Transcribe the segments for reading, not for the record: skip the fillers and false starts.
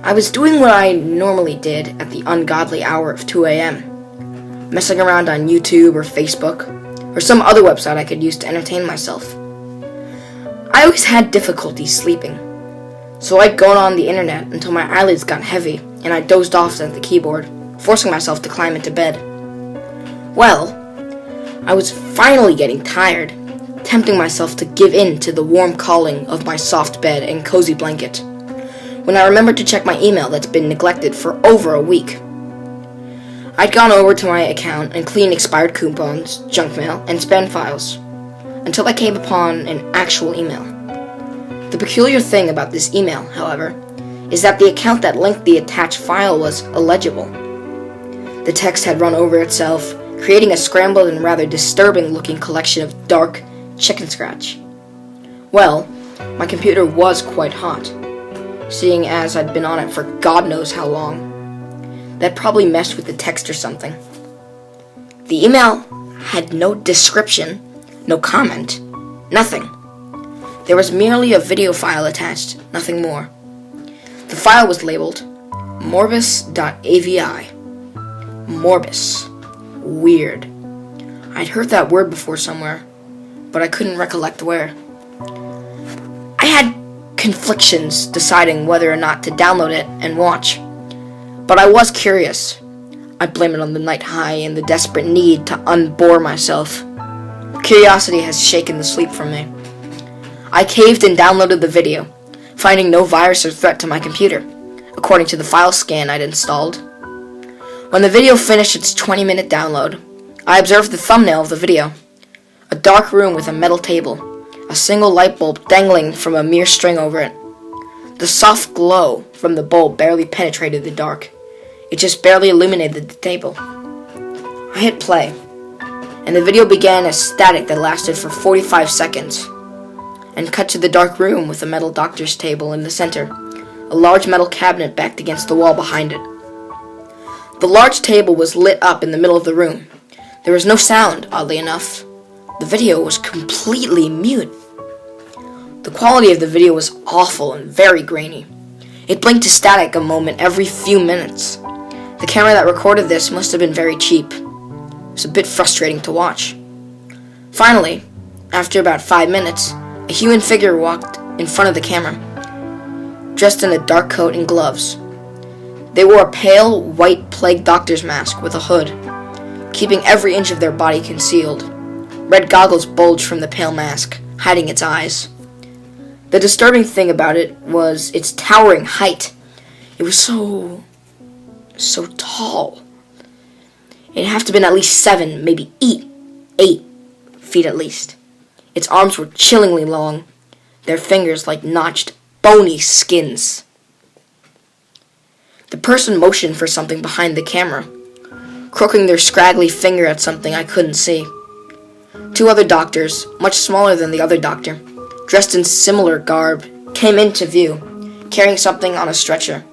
I was doing what I normally did at the ungodly hour of 2 a.m., messing around on YouTube or Facebook, or some other website I could use to entertain myself. I always had difficulty sleeping, so I'd go on the internet until my eyelids got heavy and I dozed off at the keyboard, forcing myself to climb into bed. Well, I was finally getting tired, tempting myself to give in to the warm calling of my soft bed and cozy blanket, when I remembered to check my email that's been neglected for over a week. I'd gone over to my account and cleaned expired coupons, junk mail, and spam files, until I came upon an actual email. The peculiar thing about this email, however, is that the account that linked the attached file was illegible. The text had run over itself, creating a scrambled and rather disturbing-looking collection of dark chicken scratch. Well, my computer was quite hot, seeing as I'd been on it for God knows how long. That probably messed with the text or something. The email had no description, no comment, nothing. There was merely a video file attached, nothing more. The file was labeled Morbus.avi. Morbus. Weird. I'd heard that word before somewhere, but I couldn't recollect where. I had conflictions deciding whether or not to download it and watch, but I was curious. I blame it on the night high and the desperate need to unbore myself. Curiosity has shaken the sleep from me. I caved and downloaded the video, finding no virus or threat to my computer, according to the file scan I'd installed. When the video finished its 20-minute download, I observed the thumbnail of the video. A dark room with a metal table, a single light bulb dangling from a mere string over it. The soft glow from the bulb barely penetrated the dark. It just barely illuminated the table. I hit play, and the video began a static that lasted for 45 seconds, and cut to the dark room with a metal doctor's table in the center, a large metal cabinet backed against the wall behind it. The large table was lit up in the middle of the room. There was no sound, oddly enough. The video was completely mute. The quality of the video was awful and very grainy. It blinked to static a moment every few minutes. The camera that recorded this must have been very cheap. It was a bit frustrating to watch. Finally, after about 5 minutes, a human figure walked in front of the camera, dressed in a dark coat and gloves. They wore a pale, white plague doctor's mask with a hood, keeping every inch of their body concealed. Red goggles bulged from the pale mask, hiding its eyes. The disturbing thing about it was its towering height. It was so tall. It'd have to have been at least 7, maybe 8 feet at least. Its arms were chillingly long, their fingers like notched, bony skins. The person motioned for something behind the camera, croaking their scraggly finger at something I couldn't see. 2 other doctors, much smaller than the other doctor, dressed in similar garb, came into view, carrying something on a stretcher.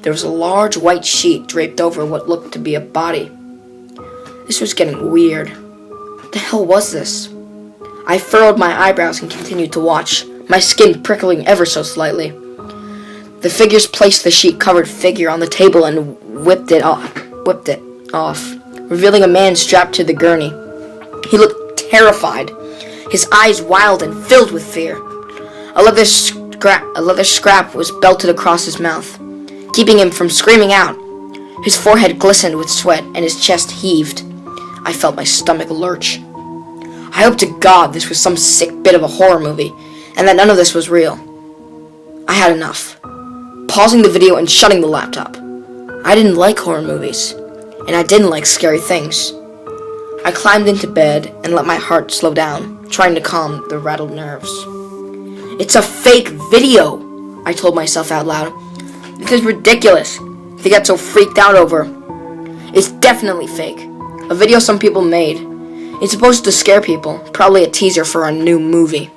There was a large white sheet draped over what looked to be a body. This was getting weird. What the hell was this? I furrowed my eyebrows and continued to watch, my skin prickling ever so slightly. The figures placed the sheet-covered figure on the table and whipped it off, revealing a man strapped to the gurney. He looked terrified, his eyes wild and filled with fear. A leather scrap was belted across his mouth, keeping him from screaming out. His forehead glistened with sweat and his chest heaved. I felt my stomach lurch. I hoped to God this was some sick bit of a horror movie, and that none of this was real. I had enough. Pausing the video and shutting the laptop. I didn't like horror movies, and I didn't like scary things. I climbed into bed and let my heart slow down, trying to calm the rattled nerves. It's a fake video, I told myself out loud. This is ridiculous to get so freaked out over. It's definitely fake. A video some people made. It's supposed to scare people, probably a teaser for a new movie.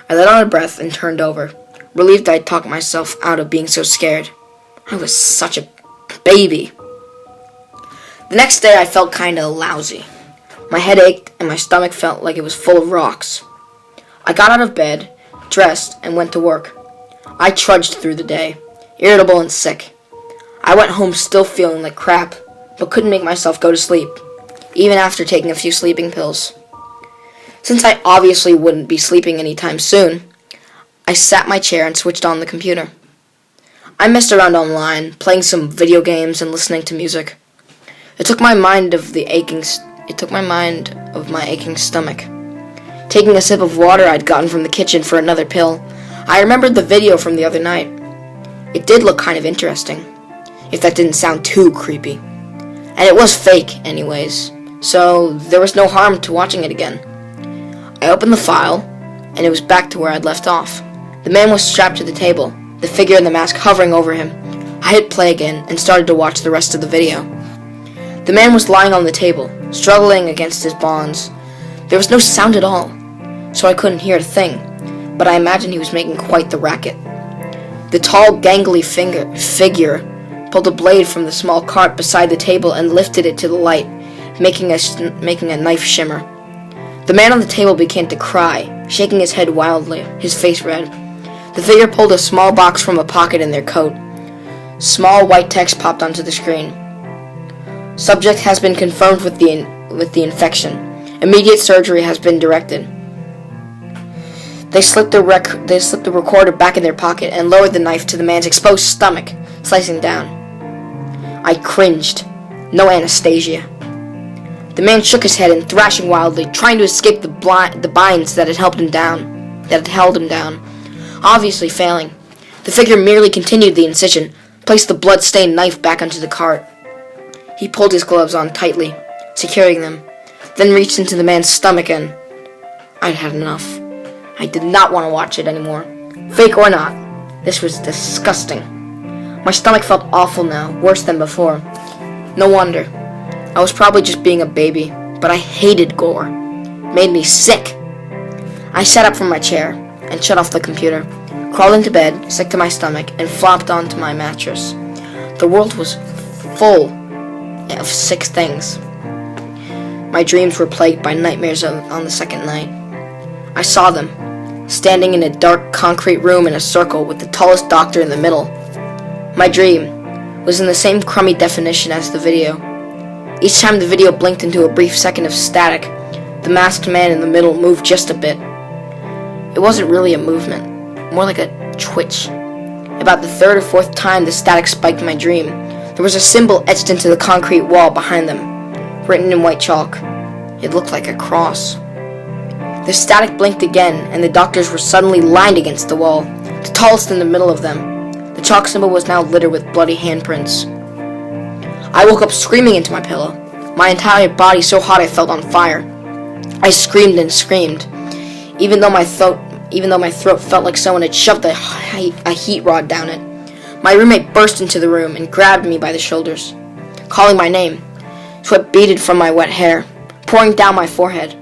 I let out a breath and turned over, relieved I'd talked myself out of being so scared. I was such a baby. The next day I felt kinda lousy. My head ached and my stomach felt like it was full of rocks. I got out of bed, dressed, and went to work. I trudged through the day, irritable and sick. I went home still feeling like crap, but couldn't make myself go to sleep, even after taking a few sleeping pills. Since I obviously wouldn't be sleeping anytime soon, I sat in my chair and switched on the computer. I messed around online, playing some video games and listening to music. It took my mind of my aching stomach. Taking a sip of water I'd gotten from the kitchen for another pill, I remembered the video from the other night. It did look kind of interesting, if that didn't sound too creepy. And it was fake, anyways, so there was no harm to watching it again. I opened the file, and it was back to where I'd left off. The man was strapped to the table, the figure in the mask hovering over him. I hit play again and started to watch the rest of the video. The man was lying on the table, struggling against his bonds. There was no sound at all, so I couldn't hear a thing, but I imagined he was making quite the racket. The tall, gangly figure pulled a blade from the small cart beside the table and lifted it to the light, making a knife shimmer. The man on the table began to cry, shaking his head wildly, his face red. The figure pulled a small box from a pocket in their coat. Small white text popped onto the screen. Subject has been confirmed with the infection. Immediate surgery has been directed. They slipped the recorder back in their pocket and lowered the knife to the man's exposed stomach, slicing down. I cringed. No Anastasia. The man shook his head and thrashing wildly, trying to escape the binds that had held him down. Obviously failing. The figure merely continued the incision, placed the blood-stained knife back onto the cart. He pulled his gloves on tightly, securing them, then reached into the man's stomach and... I'd had enough. I did not want to watch it anymore. Fake or not, this was disgusting. My stomach felt awful now, worse than before. No wonder. I was probably just being a baby, but I hated gore. It made me sick. I sat up from my chair and shut off the computer, crawled into bed, sick to my stomach, and flopped onto my mattress. The world was full of sick things. My dreams were plagued by nightmares on the second night. I saw them, standing in a dark concrete room in a circle with the tallest doctor in the middle. My dream was in the same crummy definition as the video. Each time the video blinked into a brief second of static, the masked man in the middle moved just a bit. It wasn't really a movement, more like a twitch. About the third or fourth time the static spiked my dream, there was a symbol etched into the concrete wall behind them, written in white chalk. It looked like a cross. The static blinked again, and the doctors were suddenly lined against the wall, the tallest in the middle of them. The chalk symbol was now littered with bloody handprints. I woke up screaming into my pillow, my entire body so hot I felt on fire. I screamed and screamed, even though my throat felt like someone had shoved a heat rod down it. My roommate burst into the room and grabbed me by the shoulders, calling my name. Sweat beaded from my wet hair, pouring down my forehead.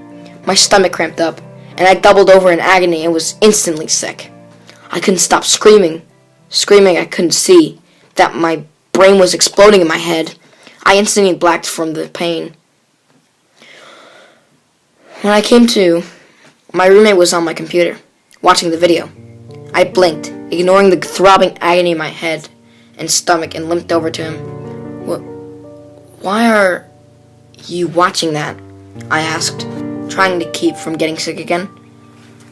My stomach cramped up, and I doubled over in agony and was instantly sick. I couldn't stop screaming. I couldn't see that my brain was exploding in my head. I instantly blacked from the pain. When I came to, my roommate was on my computer, watching the video. I blinked, ignoring the throbbing agony in my head and stomach, and limped over to him. Why are you watching that? I asked, trying to keep from getting sick again.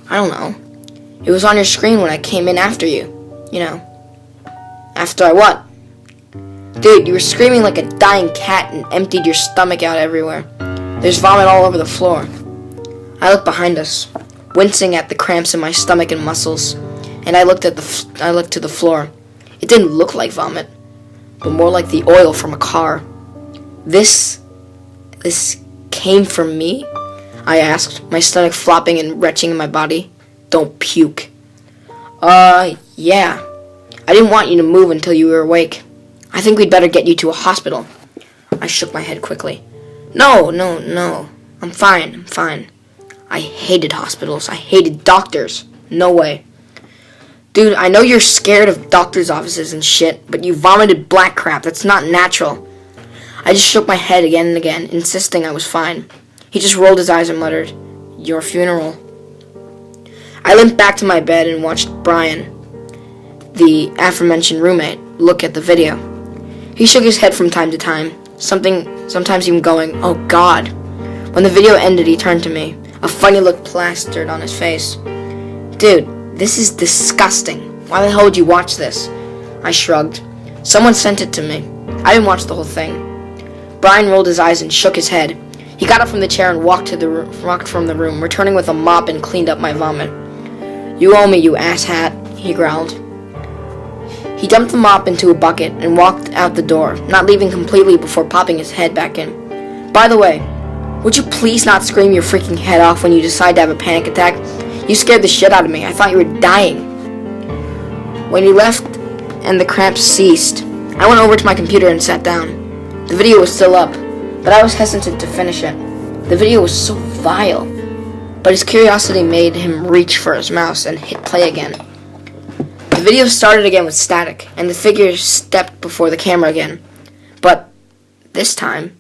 I don't know. It was on your screen when I came in after you. You know. After I what? Dude, you were screaming like a dying cat and emptied your stomach out everywhere. There's vomit all over the floor. I looked behind us, wincing at the cramps in my stomach and muscles, and I looked to the floor. It didn't look like vomit, but more like the oil from a car. This came from me? I asked, my stomach flopping and retching in my body. Don't puke. Yeah. I didn't want you to move until you were awake. I think we'd better get you to a hospital. I shook my head quickly. No. I'm fine. I hated hospitals. I hated doctors. No way. Dude, I know you're scared of doctors' offices and shit, but you vomited black crap. That's not natural. I just shook my head again and again, insisting I was fine. He just rolled his eyes and muttered, Your funeral. I limped back to my bed and watched Brian, the aforementioned roommate, look at the video. He shook his head from time to time, sometimes even going, "Oh God." When the video ended, he turned to me, a funny look plastered on his face. "Dude, this is disgusting. Why the hell would you watch this?" I shrugged. "Someone sent it to me. I didn't watch the whole thing." Brian rolled his eyes and shook his head. He got up from the chair and walked from the room, returning with a mop and cleaned up my vomit. "You owe me, you asshat," he growled. He dumped the mop into a bucket and walked out the door, not leaving completely before popping his head back in. "By the way, would you please not scream your freaking head off when you decide to have a panic attack? You scared the shit out of me. I thought you were dying." When he left and the cramps ceased, I went over to my computer and sat down. The video was still up, but I was hesitant to finish it. The video was so vile, but his curiosity made him reach for his mouse and hit play again. The video started again with static, and the figure stepped before the camera again. But this time,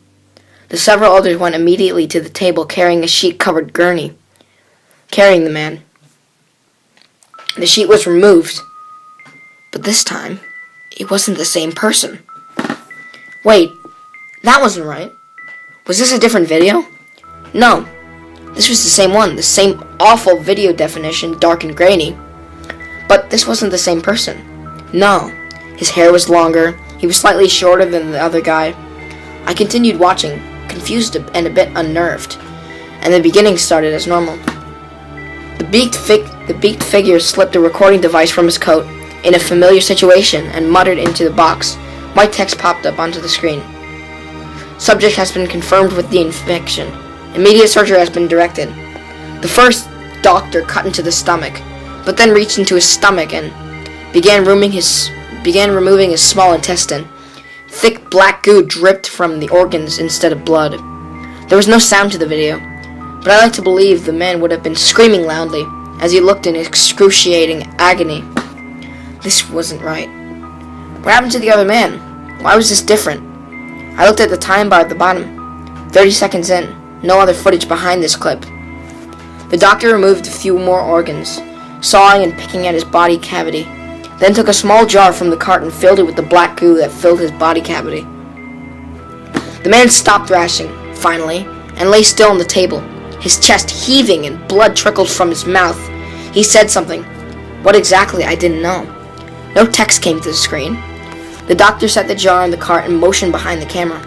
the several others went immediately to the table carrying a sheet-covered gurney, carrying the man. The sheet was removed, but this time, it wasn't the same person. Wait, that wasn't right. Was this a different video? No, this was the same one, the same awful video definition, dark and grainy. But this wasn't the same person. No, his hair was longer, he was slightly shorter than the other guy. I continued watching, confused and a bit unnerved, and the beginning started as normal. The beaked figure slipped a recording device from his coat in a familiar situation and muttered into the box. White text popped up onto the screen. "Subject has been confirmed with the infection. Immediate surgery has been directed." The first doctor cut into the stomach, but then reached into his stomach and began removing his small intestine. Thick black goo dripped from the organs instead of blood. There was no sound to the video, but I like to believe the man would have been screaming loudly as he looked in excruciating agony. This wasn't right. What happened to the other man? Why was this different? I looked at the time bar at the bottom. 30 seconds in. No other footage behind this clip. The doctor removed a few more organs, sawing and picking at his body cavity, then took a small jar from the cart and filled it with the black goo that filled his body cavity. The man stopped thrashing, finally, and lay still on the table, his chest heaving and blood trickled from his mouth. He said something. What exactly, I didn't know. No text came to the screen. The doctor set the jar in the cart and motioned behind the camera.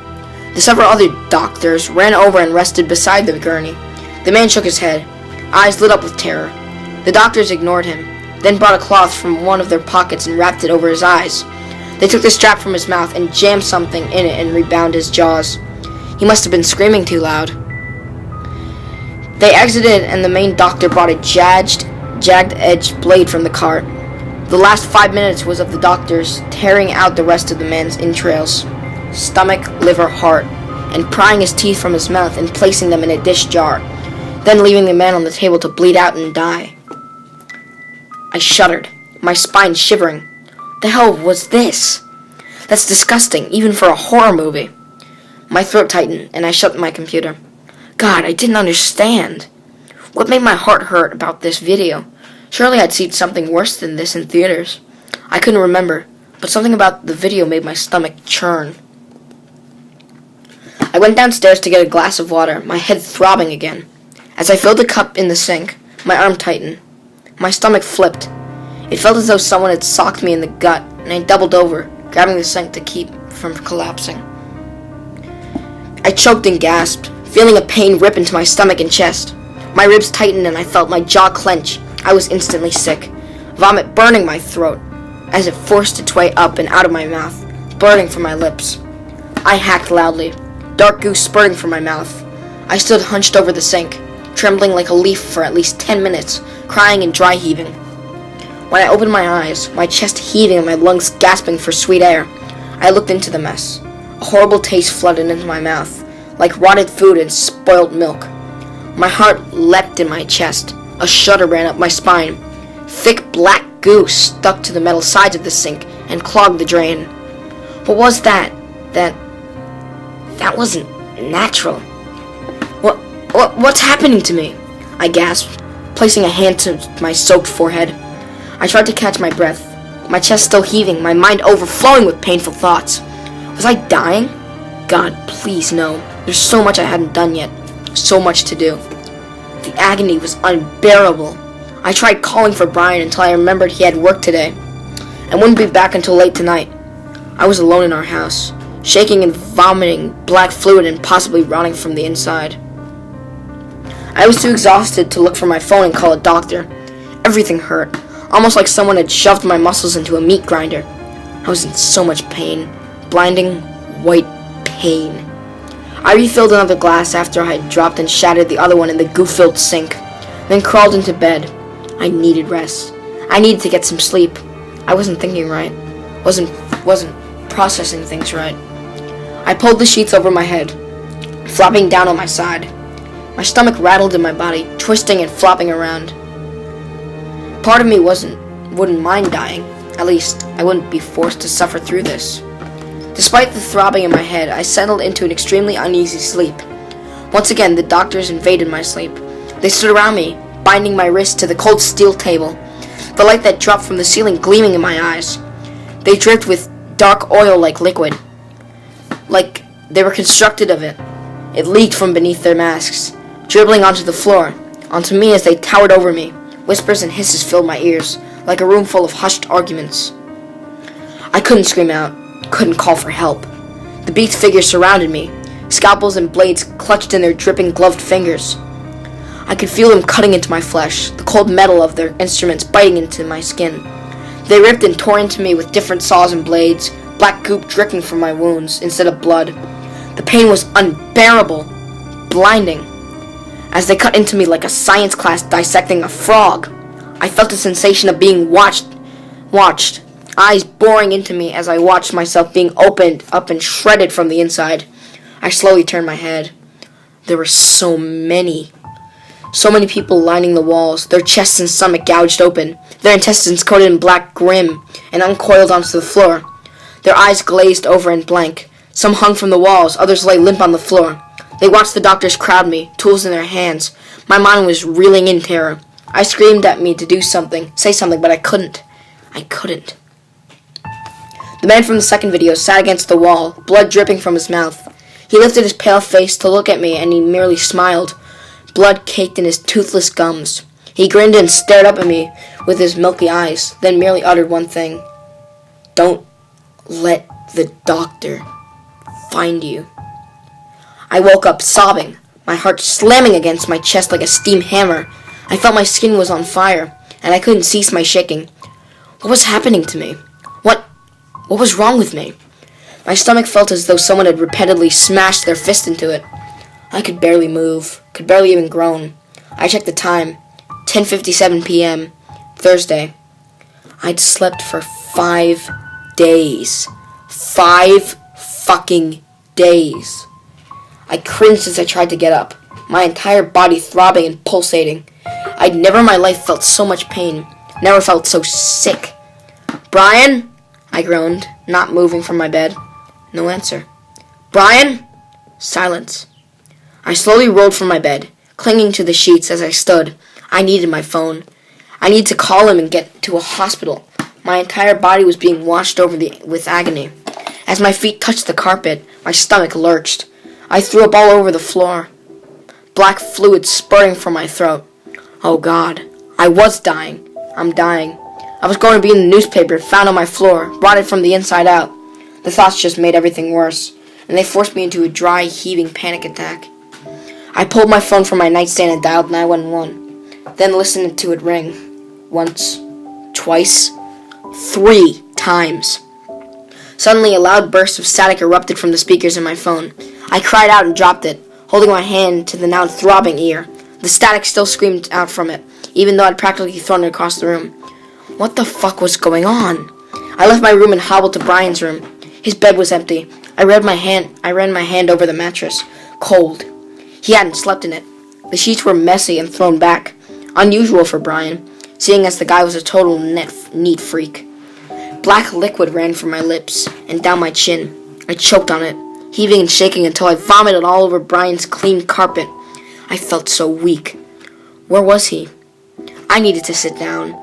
The several other doctors ran over and rested beside the gurney. The man shook his head, eyes lit up with terror. The doctors ignored him, then brought a cloth from one of their pockets and wrapped it over his eyes. They took the strap from his mouth and jammed something in it and rebound his jaws. He must have been screaming too loud. They exited and the main doctor brought a jagged-edged blade from the cart. The last 5 minutes was of the doctors tearing out the rest of the man's entrails, stomach, liver, heart, and prying his teeth from his mouth and placing them in a dish jar, then leaving the man on the table to bleed out and die. I shuddered, my spine shivering. The hell was this? That's disgusting, even for a horror movie. My throat tightened, and I shut my computer. God, I didn't understand. What made my heart hurt about this video? Surely I'd seen something worse than this in theaters. I couldn't remember, but something about the video made my stomach churn. I went downstairs to get a glass of water, my head throbbing again. As I filled the cup in the sink, my arm tightened. My stomach flipped. It felt as though someone had socked me in the gut, and I doubled over, grabbing the sink to keep from collapsing. I choked and gasped, feeling a pain rip into my stomach and chest. My ribs tightened and I felt my jaw clench. I was instantly sick, vomit burning my throat as it forced its way up and out of my mouth, burning from my lips. I hacked loudly, dark goo spurting from my mouth. I stood hunched over the sink, trembling like a leaf for at least 10 minutes, crying and dry heaving. When I opened my eyes, my chest heaving and my lungs gasping for sweet air, I looked into the mess. A horrible taste flooded into my mouth, like rotted food and spoiled milk. My heart leapt in my chest. A shudder ran up my spine. Thick black goo stuck to the metal sides of the sink and clogged the drain. What was that? That wasn't natural. What's happening to me? I gasped. placing a hand to my soaked forehead. I tried to catch my breath, my chest still heaving, my mind overflowing with painful thoughts. Was I dying? God, please no. There's so much I hadn't done yet. So much to do. The agony was unbearable. I tried calling for Brian until I remembered he had work today and wouldn't be back until late tonight. I was alone in our house, shaking and vomiting black fluid and possibly rotting from the inside. I was too exhausted to look for my phone and call a doctor. Everything hurt, almost like someone had shoved my muscles into a meat grinder. I was in so much pain, blinding white pain. I refilled another glass after I had dropped and shattered the other one in the goo-filled sink, then crawled into bed. I needed rest. I needed to get some sleep. I wasn't thinking right. Wasn't processing things right. I pulled the sheets over my head, flopping down on my side. My stomach rattled in my body, twisting and flopping around. Part of me wouldn't mind dying. At least, I wouldn't be forced to suffer through this. Despite the throbbing in my head, I settled into an extremely uneasy sleep. Once again, the doctors invaded my sleep. They stood around me, binding my wrist to the cold steel table, the light that dropped from the ceiling gleaming in my eyes. They dripped with dark oil-like liquid, like they were constructed of it. It leaked from beneath their masks, dribbling onto the floor, onto me as they towered over me. Whispers and hisses filled my ears, like a room full of hushed arguments. I couldn't scream out, couldn't call for help. The beaked figures surrounded me, scalpels and blades clutched in their dripping gloved fingers. I could feel them cutting into my flesh, the cold metal of their instruments biting into my skin. They ripped and tore into me with different saws and blades, black goop dripping from my wounds instead of blood. The pain was unbearable, blinding. As they cut into me like a science class dissecting a frog, I felt a sensation of being watched, eyes boring into me as I watched myself being opened up and shredded from the inside. I slowly turned my head. There were so many people lining the walls, their chests and stomach gouged open, their intestines coated in black grim and uncoiled onto the floor. Their eyes glazed over and blank. Some hung from the walls, others lay limp on the floor. They watched the doctors crowd me, tools in their hands. My mind was reeling in terror. I screamed at me to do something, say something, but I couldn't. The man from the second video sat against the wall, blood dripping from his mouth. He lifted his pale face to look at me, and he merely smiled. Blood caked in his toothless gums. He grinned and stared up at me with his milky eyes, then merely uttered one thing. "Don't let the doctor find you." I woke up sobbing, my heart slamming against my chest like a steam hammer. I felt my skin was on fire, and I couldn't cease my shaking. What was happening to me? What was wrong with me? My stomach felt as though someone had repeatedly smashed their fist into it. I could barely move, could barely even groan. I checked the time, 10:57 p.m., Thursday. I'd slept for 5 days. 5 fucking days. I cringed as I tried to get up, my entire body throbbing and pulsating. I'd never in my life felt so much pain, never felt so sick. "Brian?" I groaned, not moving from my bed. No answer. "Brian?" Silence. I slowly rolled from my bed, clinging to the sheets as I stood. I needed my phone. I needed to call him and get to a hospital. My entire body was being washed over with agony. As my feet touched the carpet, my stomach lurched. I threw up all over the floor, black fluid spurting from my throat. Oh God, I was dying. I'm dying. I was going to be in the newspaper, found on my floor, rotted from the inside out. The thoughts just made everything worse, and they forced me into a dry, heaving panic attack. I pulled my phone from my nightstand and dialed 911, then listened to it ring. Once, twice, 3 times. Suddenly, a loud burst of static erupted from the speakers in my phone. I cried out and dropped it, holding my hand to the now throbbing ear. The static still screamed out from it, even though I'd practically thrown it across the room. What the fuck was going on? I left my room and hobbled to Brian's room. His bed was empty. I ran my hand over the mattress. Cold. He hadn't slept in it. The sheets were messy and thrown back. Unusual for Brian, seeing as the guy was a total neat freak. Black liquid ran from my lips and down my chin. I choked on it, heaving and shaking until I vomited all over Brian's clean carpet. I felt so weak. Where was he? I needed to sit down.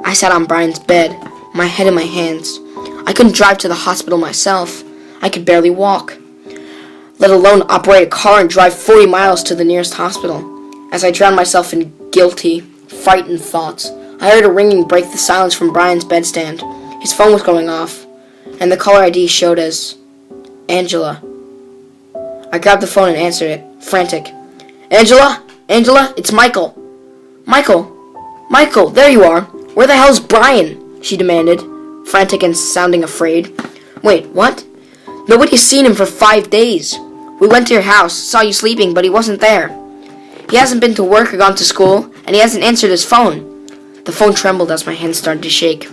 I sat on Brian's bed, my head in my hands. I couldn't drive to the hospital myself. I could barely walk, let alone operate a car and drive 40 miles to the nearest hospital. As I drowned myself in guilty, frightened thoughts, I heard a ringing break the silence from Brian's bedstand. His phone was going off, and the caller ID showed as Angela. I grabbed the phone and answered it, frantic. Angela? Angela? It's Michael. Michael? Michael, there you are. Where the hell's Brian? She demanded, frantic and sounding afraid. Wait, what? Nobody's seen him for 5 days. We went to your house, saw you sleeping, but he wasn't there. He hasn't been to work or gone to school, and he hasn't answered his phone. The phone trembled as my hands started to shake.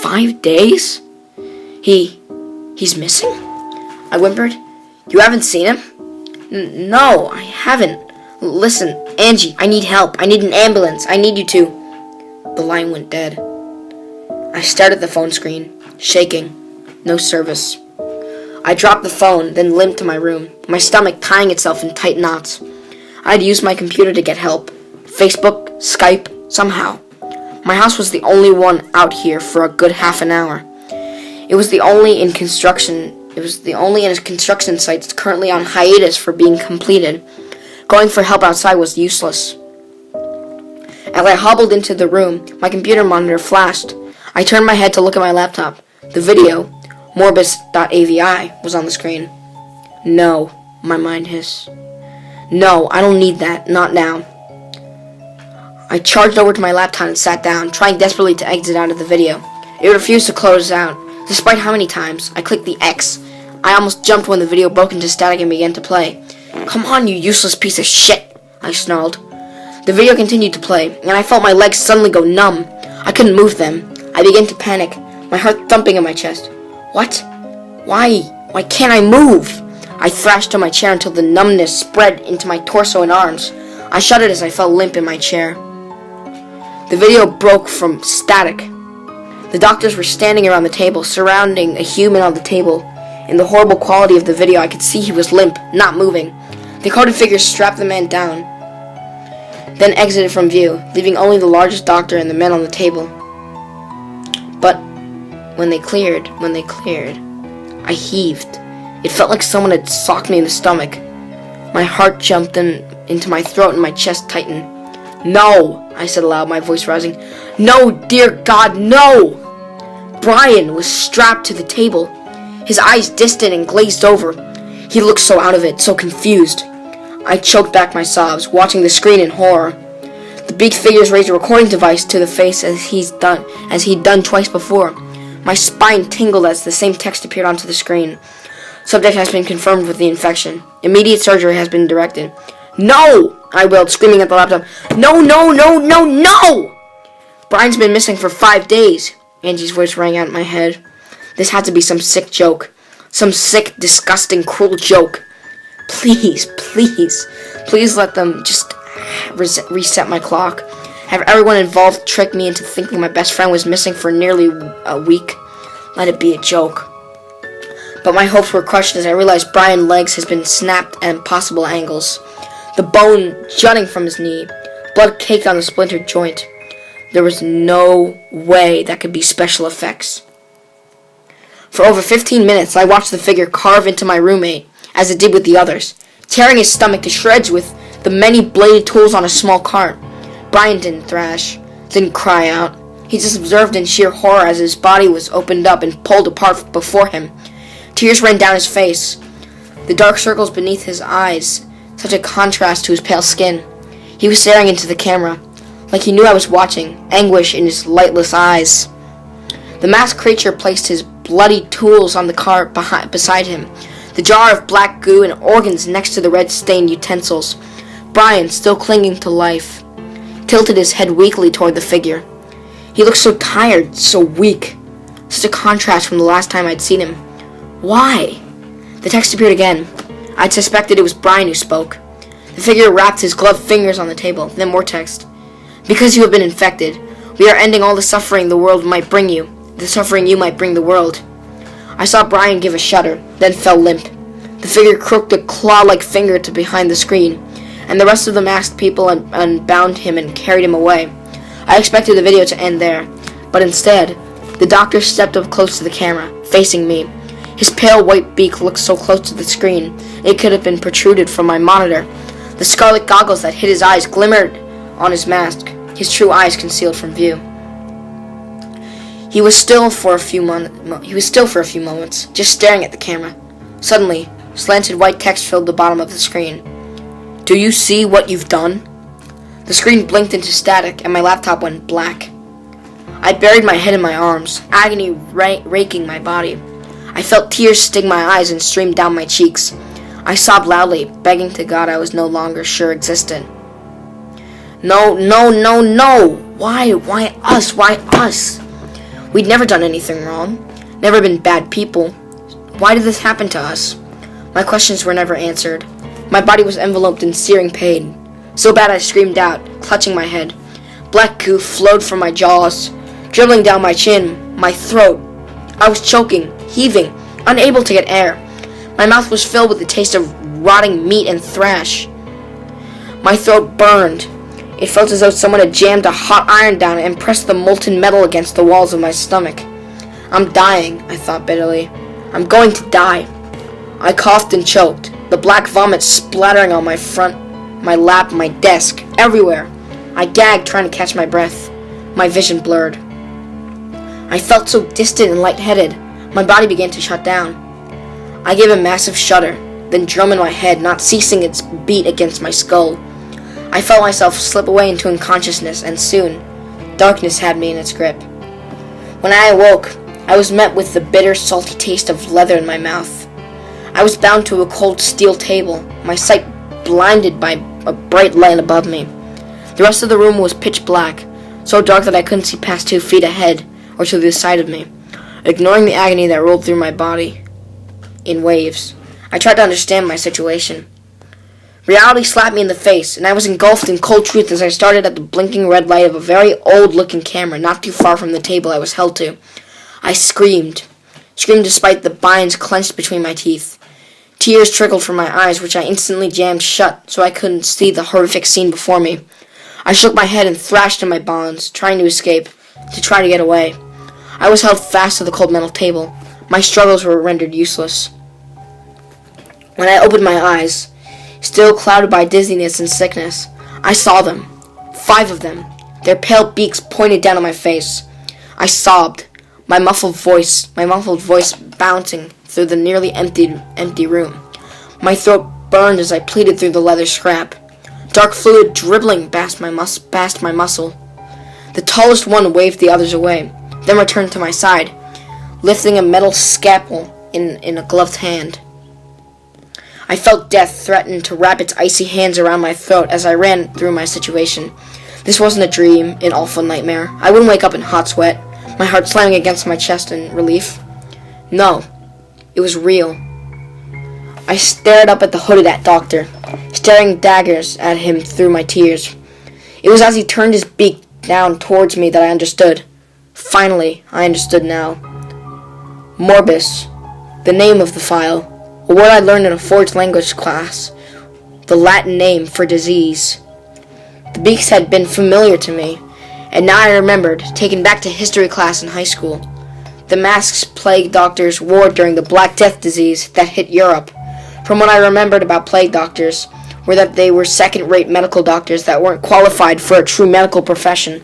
5 days? He's missing? I whimpered. You haven't seen him? No, I haven't. Listen, Angie, I need help. I need an ambulance. I need you to. The line went dead. I stared at the phone screen, shaking. No service. I dropped the phone, then limped to my room, my stomach tying itself in tight knots. I'd used my computer to get help. Facebook, Skype, somehow. My house was the only one out here for a good half an hour. It was the only in a construction site that's currently on hiatus for being completed. Going for help outside was useless. As I hobbled into the room, my computer monitor flashed. I turned my head to look at my laptop. The video, Morbus.avi, was on the screen. No, my mind hissed. No, I don't need that. Not now. I charged over to my laptop and sat down, trying desperately to exit out of the video. It refused to close out. Despite how many times I clicked the X, I almost jumped when the video broke into static and began to play. Come on, you useless piece of shit, I snarled. The video continued to play, and I felt my legs suddenly go numb. I couldn't move them. I began to panic, my heart thumping in my chest. What? Why? Why can't I move? I thrashed on my chair until the numbness spread into my torso and arms. I shuddered as I fell limp in my chair. The video broke from static. The doctors were standing around the table, surrounding a human on the table. In the horrible quality of the video, I could see he was limp, not moving. The coded figures strapped the man down, then exited from view, leaving only the largest doctor and the men on the table. But when they cleared, I heaved. It felt like someone had socked me in the stomach. My heart jumped into my throat and my chest tightened. No, I said aloud, my voice rising. No, dear God, no! Brian was strapped to the table, his eyes distant and glazed over. He looked so out of it, so confused. I choked back my sobs, watching the screen in horror. The big figures raised a recording device to the face as he'd done twice before. My spine tingled as the same text appeared onto the screen. Subject has been confirmed with the infection. Immediate surgery has been directed. No! I wailed, screaming at the laptop. No, no, no, no, no! Brian's been missing for 5 days. Angie's voice rang out in my head. This had to be some sick joke. Some sick, disgusting, cruel joke. Please, please, please let them just reset my clock. Have everyone involved trick me into thinking my best friend was missing for nearly a week. Let it be a joke. But my hopes were crushed as I realized Brian's legs has been snapped at impossible angles. The bone jutting from his knee, blood caked on the splintered joint. There was no way that could be special effects. For over 15 minutes, I watched the figure carve into my roommate, as it did with the others, tearing his stomach to shreds with the many bladed tools on a small cart. Brian didn't thrash, didn't cry out. He just observed in sheer horror as his body was opened up and pulled apart before him. Tears ran down his face, the dark circles beneath his eyes, such a contrast to his pale skin. He was staring into the camera, like he knew I was watching, anguish in his lightless eyes. The masked creature placed his bloody tools on the cart beside him, the jar of black goo and organs next to the red-stained utensils. Brian, still clinging to life, tilted his head weakly toward the figure. He looked so tired, so weak, such a contrast from the last time I'd seen him. Why? The text appeared again. I'd suspected it was Brian who spoke. The figure wrapped his gloved fingers on the table, then more text. Because you have been infected, we are ending all the suffering the world might bring you, the suffering you might bring the world. I saw Brian give a shudder, then fell limp. The figure crooked a claw-like finger to behind the screen, and the rest of the masked people unbound him and carried him away. I expected the video to end there, but instead, the doctor stepped up close to the camera, facing me. His pale white beak looked so close to the screen, it could have been protruded from my monitor. The scarlet goggles that hid his eyes glimmered on his mask, his true eyes concealed from view. He was still for a few moments, just staring at the camera. Suddenly, slanted white text filled the bottom of the screen. "Do you see what you've done?" The screen blinked into static, and my laptop went black. I buried my head in my arms, agony raking my body. I felt tears sting my eyes and stream down my cheeks. I sobbed loudly, begging to God I was no longer sure existed. No, no, no, no! Why us? Why us? We'd never done anything wrong, never been bad people. Why did this happen to us? My questions were never answered. My body was enveloped in searing pain. So bad I screamed out, clutching my head. Black goo flowed from my jaws, dribbling down my chin, my throat. I was choking, heaving, unable to get air. My mouth was filled with the taste of rotting meat and thrash. My throat burned. It felt as though someone had jammed a hot iron down and pressed the molten metal against the walls of my stomach. I'm dying, I thought bitterly. I'm going to die. I coughed and choked, the black vomit splattering on my front, my lap, my desk, everywhere. I gagged, trying to catch my breath. My vision blurred. I felt so distant and lightheaded. My body began to shut down. I gave a massive shudder, then drum in my head, not ceasing its beat against my skull. I felt myself slip away into unconsciousness, and soon, darkness had me in its grip. When I awoke, I was met with the bitter, salty taste of leather in my mouth. I was bound to a cold steel table, my sight blinded by a bright light above me. The rest of the room was pitch black, so dark that I couldn't see past 2 feet ahead or to the side of me. Ignoring the agony that rolled through my body in waves, I tried to understand my situation. Reality slapped me in the face, and I was engulfed in cold truth as I started at the blinking red light of a very old-looking camera not too far from the table I was held to. I screamed despite the binds clenched between my teeth. Tears trickled from my eyes, which I instantly jammed shut so I couldn't see the horrific scene before me. I shook my head and thrashed in my bonds, trying to escape, to try to get away. I was held fast to the cold metal table. My struggles were rendered useless. When I opened my eyes, still clouded by dizziness and sickness, I saw them. 5 of them, their pale beaks pointed down at my face. I sobbed, my muffled voice bouncing through the nearly empty room. My throat burned as I pleaded through the leather scrap. Dark fluid dribbling past my muscle. The tallest one waved the others away, then returned to my side, lifting a metal scalpel in a gloved hand. I felt death threaten to wrap its icy hands around my throat as I ran through my situation. This wasn't a dream, an awful nightmare. I wouldn't wake up in hot sweat, my heart slamming against my chest in relief. No, it was real. I stared up at the hooded doctor, staring daggers at him through my tears. It was as he turned his beak down towards me that I understood. Finally, I understood now. Morbus, the name of the file, a word I learned in a forged language class, the Latin name for disease. The beaks had been familiar to me, and now I remembered, taken back to history class in high school. The masks plague doctors wore during the Black Death disease that hit Europe. From what I remembered about plague doctors were that they were second-rate medical doctors that weren't qualified for a true medical profession.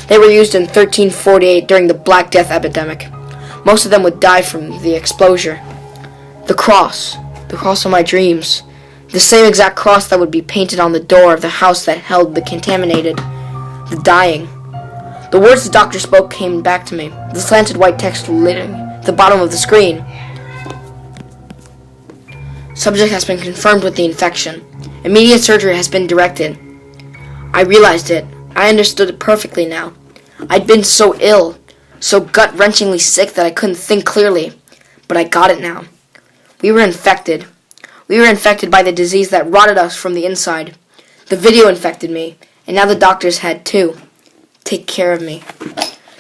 They were used in 1348 during the Black Death epidemic. Most of them would die from the exposure. The cross of my dreams, the same exact cross that would be painted on the door of the house that held the contaminated, the dying. The words the doctor spoke came back to me, the slanted white text littering the bottom of the screen. Subject has been confirmed with the infection. Immediate surgery has been directed. I realized it. I understood it perfectly now. I'd been so ill, so gut-wrenchingly sick that I couldn't think clearly. But I got it now. We were infected. We were infected by the disease that rotted us from the inside. The video infected me, and now the doctors had too. Take care of me.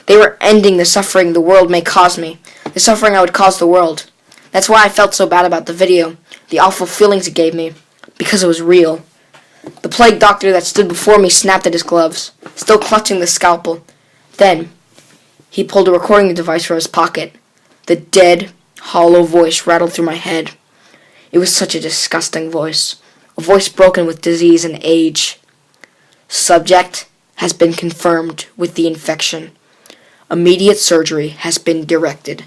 They were ending the suffering the world may cause me, the suffering I would cause the world. That's why I felt so bad about the video, the awful feelings it gave me, because it was real. The plague doctor that stood before me snapped at his gloves. still clutching the scalpel. Then, he pulled a recording device from his pocket. The dead, hollow voice rattled through my head. It was such a disgusting voice. A voice broken with disease and age. Subject has been confirmed with the infection. Immediate surgery has been directed.